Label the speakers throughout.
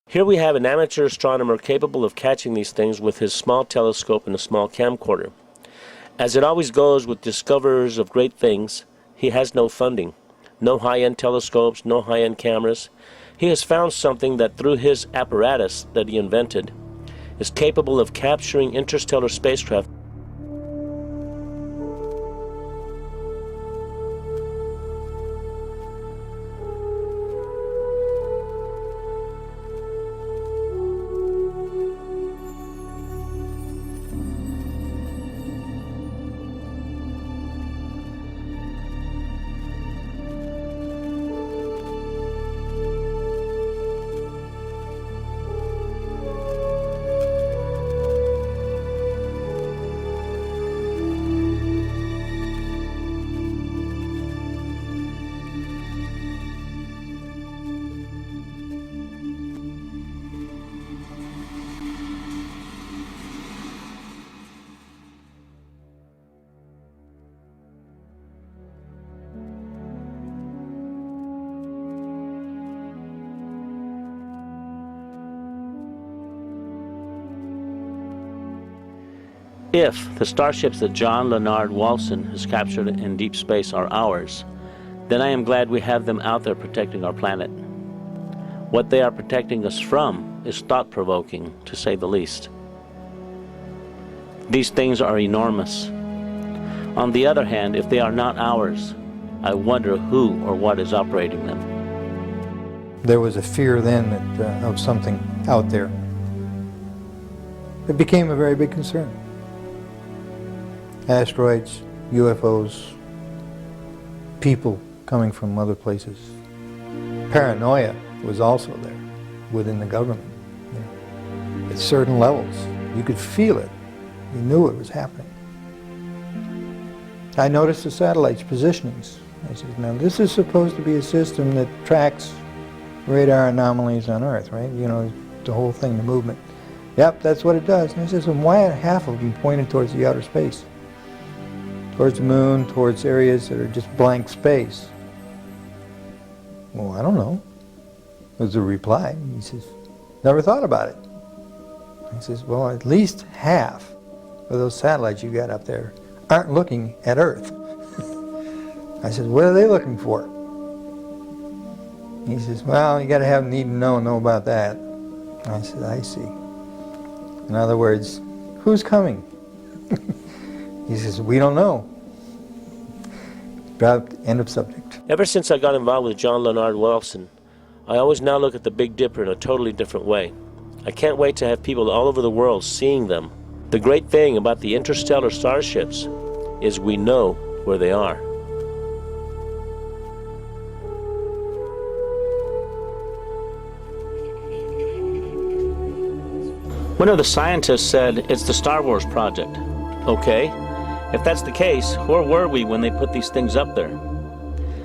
Speaker 1: Here we have an amateur astronomer capable of catching these things with his small telescope and a small camcorder. As it always goes with discoverers of great things, he has no funding, no high-end telescopes, no high-end cameras. He has found something that through his apparatus that he invented is capable of capturing interstellar spacecraft. If the starships that John Leonard Walson has captured in deep space are ours, then I am glad we have them out there protecting our planet. What they are protecting us from is thought-provoking, to say the least. These things are enormous. On the other hand, if they are not ours, I wonder who or what is operating them.
Speaker 2: There was a fear then of something out there. It became a very big concern. Asteroids, UFOs, people coming from other places. Paranoia was also there within the government. At certain levels, you could feel it. You knew it was happening. I noticed the satellites' positionings. I said, now this is supposed to be a system that tracks radar anomalies on Earth, right? You know, the whole thing, the movement. Yep, that's what it does. And I said, so why are half of them pointed towards the outer space? Towards the moon, towards areas that are just blank space? Well, I don't know, was the reply. He says, never thought about it. He says, well, at least half of those satellites you got up there aren't looking at Earth. I said, what are they looking for? He says, well, you got to have need to know about that. I said, I see. In other words, who's coming? He says, we don't know. End of subject.
Speaker 1: Ever since I got involved with John Leonard Walson, I always now look at the Big Dipper in a totally different way. I can't wait to have people all over the world seeing them. The great thing about the interstellar starships is we know where they are. One of the scientists said it's the Star Wars project. Okay, if that's the case, where were we when they put these things up there?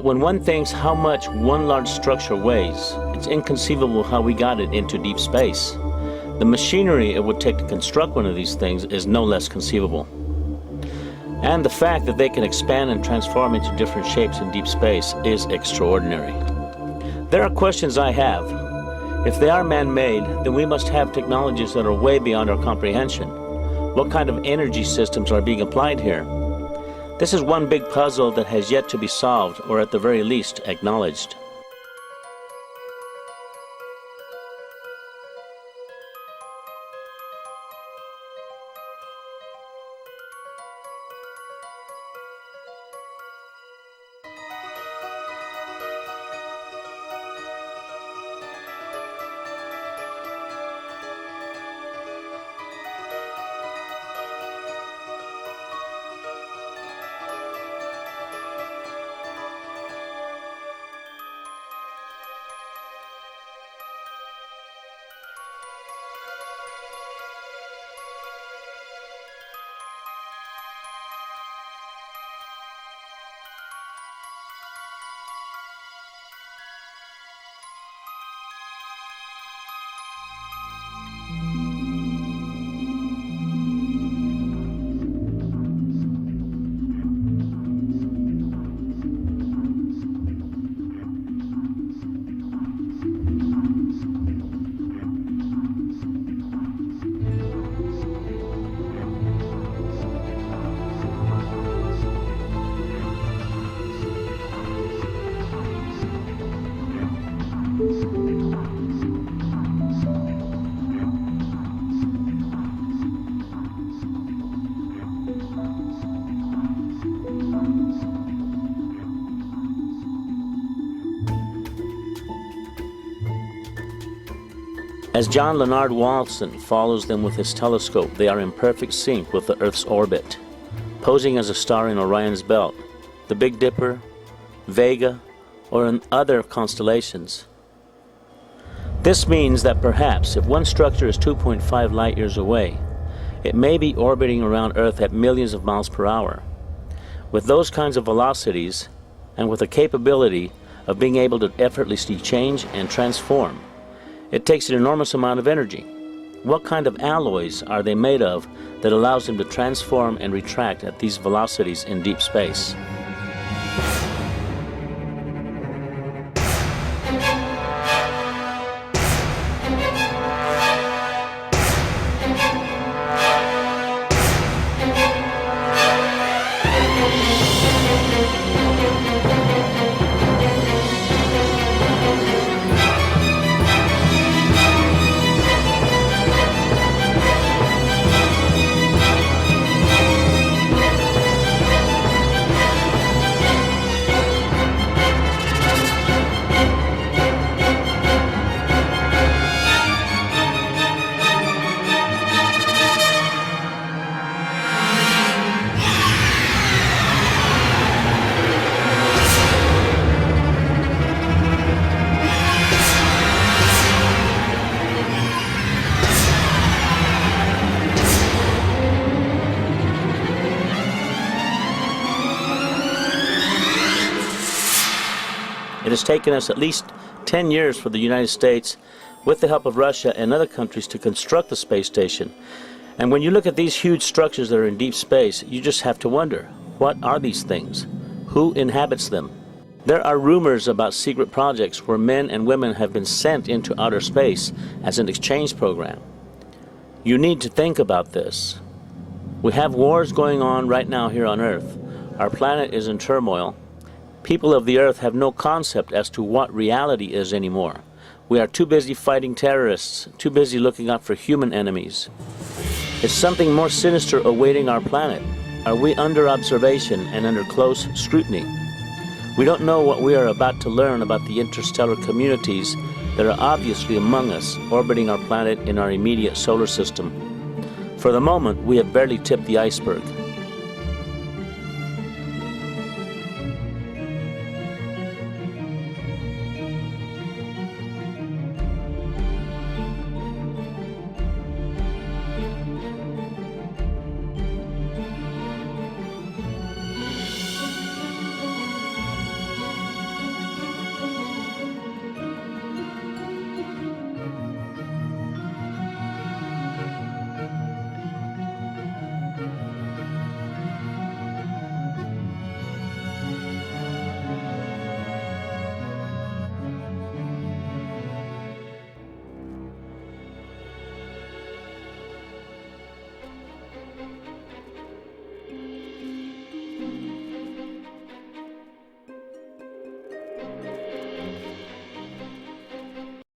Speaker 1: When one thinks how much one large structure weighs, it's inconceivable how we got it into deep space. The machinery it would take to construct one of these things is no less conceivable. And the fact that they can expand and transform into different shapes in deep space is extraordinary. There are questions I have. If they are man-made, then we must have technologies that are way beyond our comprehension. What kind of energy systems are being applied here? This is one big puzzle that has yet to be solved, or at the very least, acknowledged. As John Leonard Walton follows them with his telescope, they are in perfect sync with the Earth's orbit, posing as a star in Orion's belt, the Big Dipper, Vega, or in other constellations. This means that perhaps if one structure is 2.5 light years away, it may be orbiting around Earth at millions of miles per hour. With those kinds of velocities, and with the capability of being able to effortlessly change and transform, it takes an enormous amount of energy. What kind of alloys are they made of that allows them to transform and retract at these velocities in deep space? It has taken us at least 10 years for the United States, with the help of Russia and other countries, to construct the space station. And when you look at these huge structures that are in deep space, you just have to wonder, what are these things? Who inhabits them? There are rumors about secret projects where men and women have been sent into outer space as an exchange program. You need to think about this. We have wars going on right now here on Earth. Our planet is in turmoil. People of the Earth have no concept as to what reality is anymore. We are too busy fighting terrorists, too busy looking out for human enemies. Is something more sinister awaiting our planet? Are we under observation and under close scrutiny? We don't know what we are about to learn about the interstellar communities that are obviously among us, orbiting our planet in our immediate solar system. For the moment, we have barely tipped the iceberg.